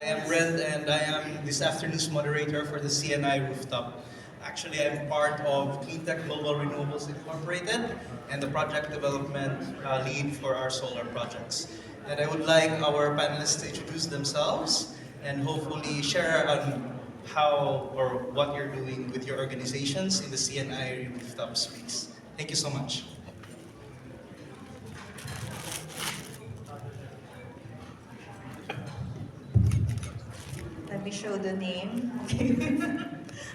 I am Brent and I am this afternoon's moderator for the CNI Rooftop. Actually, I'm part of Cleantech Global Renewables Incorporated and the project development lead for our solar projects. And I would like our panelists to introduce themselves and hopefully share on how or what you're doing with your organizations in the CNI Rooftop space. Thank you so much. Let me show the name. Okay.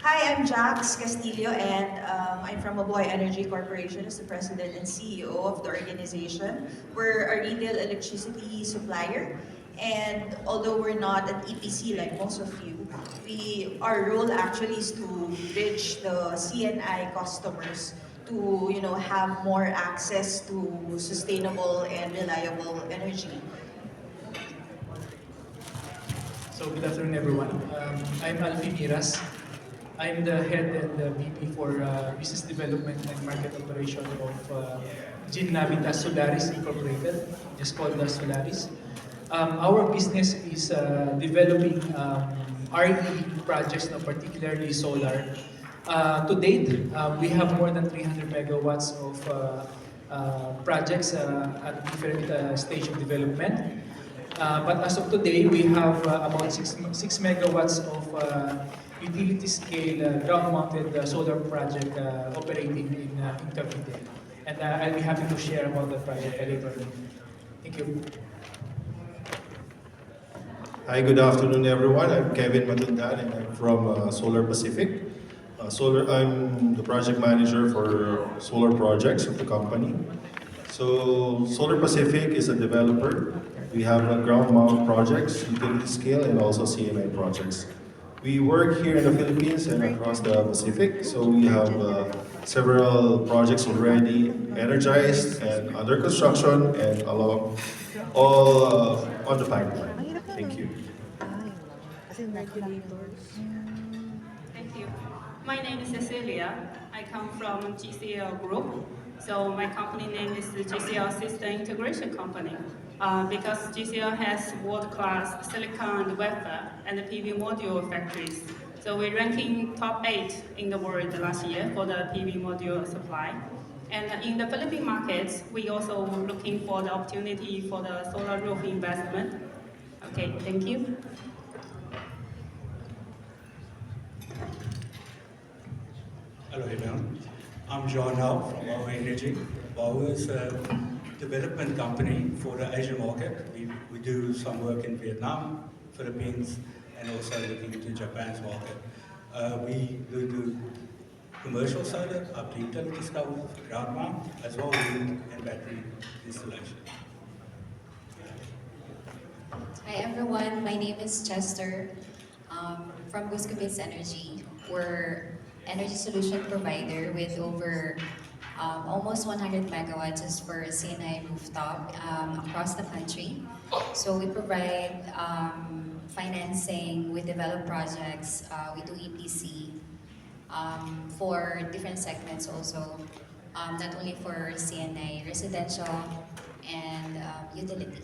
Hi, I'm Jax Castillo, and I'm from Mabuhay Energy Corporation as the president and CEO of the organization. We're a retail electricity supplier, and although we're not an EPC like most of you, our role actually is to bridge the CNI customers to have more access to sustainable and reliable energy. So good afternoon, everyone. I'm Alfie Miras. I'm the head and the VP for Business Development and Market Operation of Gin Navitas Solaris Incorporated, just called the Solaris. Our business is developing RE projects, no, particularly solar. To date, we have more than 300 megawatts of projects at different stage of development. But as of today, we have about 6 megawatts of utility scale ground-mounted solar project operating in Cavite. And I'll be happy to share about that project later on. Thank you. Hi, good afternoon, everyone. I'm Kevin Matundan, and I'm from Solar Pacific. I'm the project manager for solar projects of the company. So, Solar Pacific is a developer. We have ground mount projects, utility scale, and also CNI projects. We work here in the Philippines and across the Pacific, so we have several projects already energized and under construction and all on the pipeline. Thank you. Thank you. My name is Cecilia. I come from GCL Group. So my company name is the GCL System Integration Company. Because GCL has world-class silicon and wafer and the PV module factories. So we're ranking top 8 in the world last year for the PV module supply. And in the Philippine markets, we also looking for the opportunity for the solar roof investment. Okay, thank you. Hello everyone. I'm John Hau from Bauer Energy. Bauer is a development company for the Asian market. We do some work in Vietnam, Philippines, and also looking into Japan's market. We do commercial solar, up to utility scale, ground mount, as well as wind and battery installation. Hi everyone, my name is Chester from Buscabits Energy. We're energy solution provider with over almost 100 megawatts just for CNI rooftop across the country. So we provide financing, we develop projects, we do EPC for different segments also, not only for CNI, residential and utility.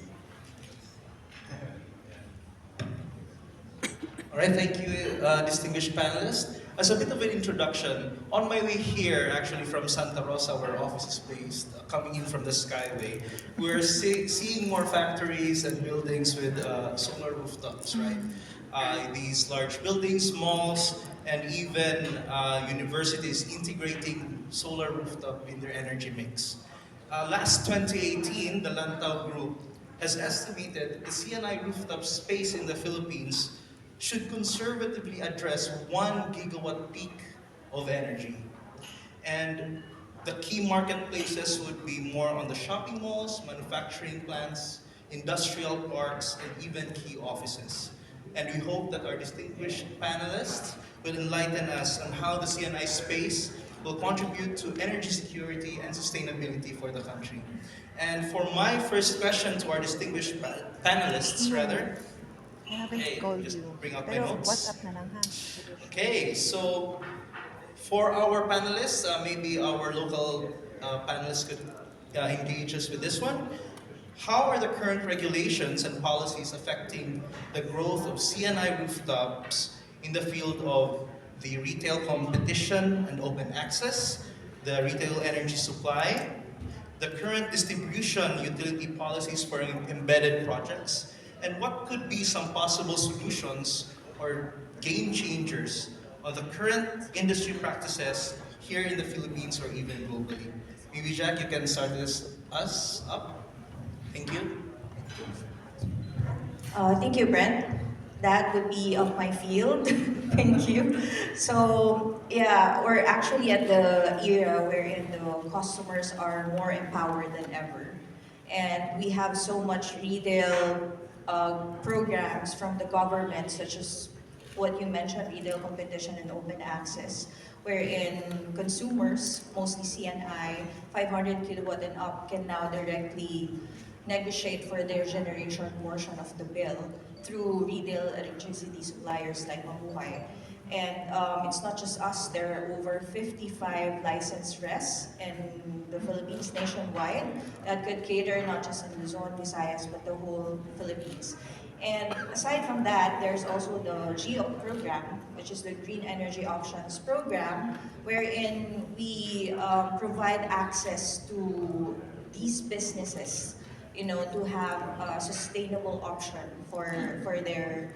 All right, thank you, distinguished panelists. As a bit of an introduction, on my way here, actually from Santa Rosa, where our office is based, coming in from the Skyway, we're seeing more factories and buildings with solar rooftops, right? These large buildings, malls, and even universities integrating solar rooftop in their energy mix. Last 2018, the Lantau Group has estimated the CNI rooftop space in the Philippines should conservatively address 1 gigawatt peak of energy. And the key marketplaces would be more on the shopping malls, manufacturing plants, industrial parks, and even key offices. And we hope that our distinguished panelists will enlighten us on how the CNI space will contribute to energy security and sustainability for the country. And for my first question to our distinguished panelists, rather, okay, just bring up my notes. Okay, so for our panelists, maybe our local panelists could engage us with this one. how are the current regulations and policies affecting the growth of CNI rooftops in the field of the retail competition and open access, the retail energy supply, the current distribution utility policies for embedded projects, and what could be some possible solutions or game changers on the current industry practices here in the Philippines or even globally? Maybe Jack, you can start us up. Thank you. Thank you, Brent. That would be of my field. Thank you. So, yeah, we're actually at the era wherein the customers are more empowered than ever. And we have so much retail programs from the government, such as what you mentioned, retail competition and open access, wherein consumers, mostly CNI, 500 kilowatt and up, can now directly negotiate for their generation portion of the bill through retail electricity suppliers like Mabuhay. And it's not just us, there are over 55 licensed RES in the Philippines nationwide that could cater not just in Luzon, Visayas, but the whole Philippines. And aside from that, there's also the GEOP program, which is the Green Energy Options program, wherein we provide access to these businesses, you know, to have a sustainable option for their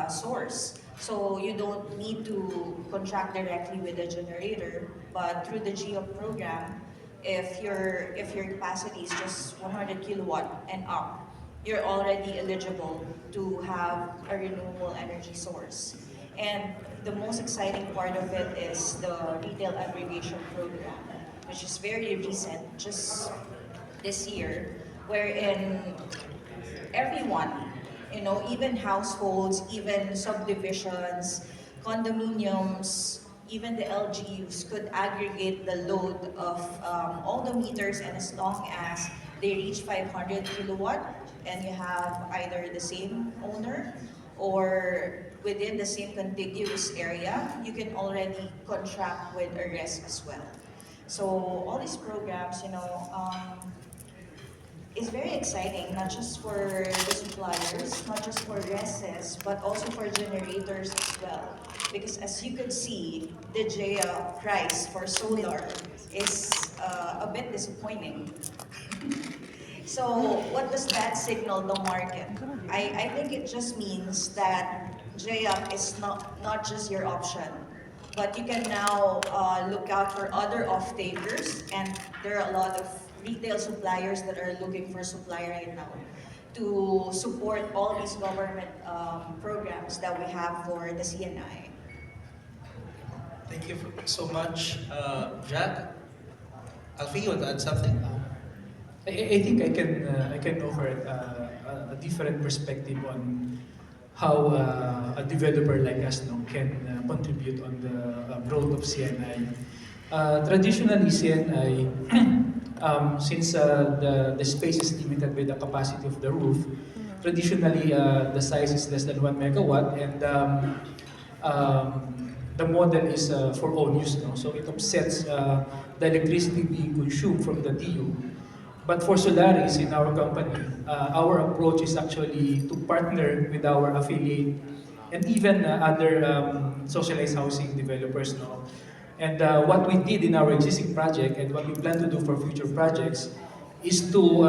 source. So you don't need to contract directly with the generator, but through the GEOP program, if your capacity is just 100 kilowatt and up, you're already eligible to have a renewable energy source. And the most exciting part of it is the retail aggregation program, which is very recent, just this year, wherein everyone, you know, even households, even subdivisions, condominiums, even the LGUs could aggregate the load of all the meters, and as long as they reach 500 kilowatt and you have either the same owner or within the same contiguous area, you can already contract with a RES as well. So all these programs, you know, is very exciting, not just for the suppliers, not just for RESes, but also for generators as well. Because as you could see, the JEA price for solar is a bit disappointing. So what does that signal the market? I think it just means that JEA is not just your option, but you can now look out for other off-takers, and there are a lot of retail suppliers that are looking for supply right now to support all these government programs that we have for the CNI. Thank you so much, Jack. Alfie, you want to add something? I think I can offer a different perspective on how a developer like us can contribute on the growth of CNI. Traditionally, CNI, since the space is limited by the capacity of the roof, traditionally the size is less than 1 megawatt, and the model is for own use, so it offsets the electricity being consumed from the DU. But for Solaris, in our company, our approach is actually to partner with our affiliate and even other socialized housing developers. And what we did in our existing project and what we plan to do for future projects is to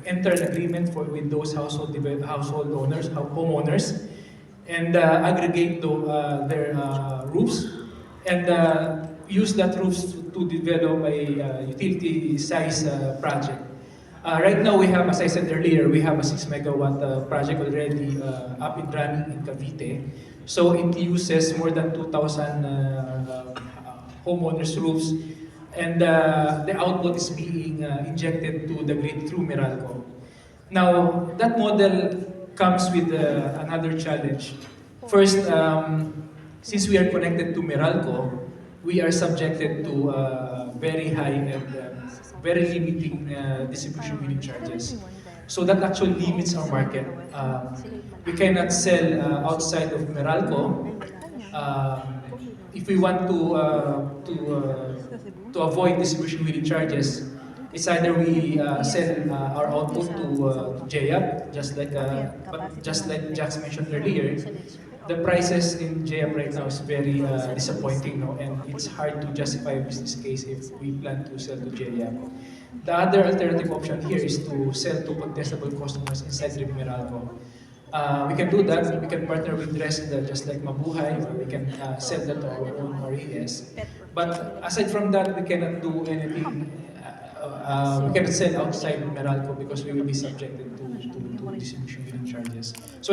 enter an agreement with those household owners, homeowners, and aggregate their roofs and use that roofs to develop a utility size project. Right now we have, as I said earlier, we have a 6 megawatt project already up and running in Cavite. So it uses more than 2,000 homeowners' roofs, and the output is being injected to the grid through Meralco. Now, that model comes with another challenge. First, since we are connected to Meralco, we are subjected to very high and very limiting distribution unit charges. So that actually limits our market. We cannot sell outside of Meralco. If we want to avoid distribution unit charges, It's either we sell our output to JAP, just like Jax mentioned earlier. The prices in JAP right now is very disappointing, no? And it's hard to justify a business case if we plan to sell to JAP. The other alternative option here is to sell to contestable customers inside Drip Meralco. We can do that. We can partner with Dresden, just like Mabuhay, or we can sell that to our own RES. But aside from that, we cannot do anything. We cannot sell outside Meralco because we will be subjected to distribution charges. So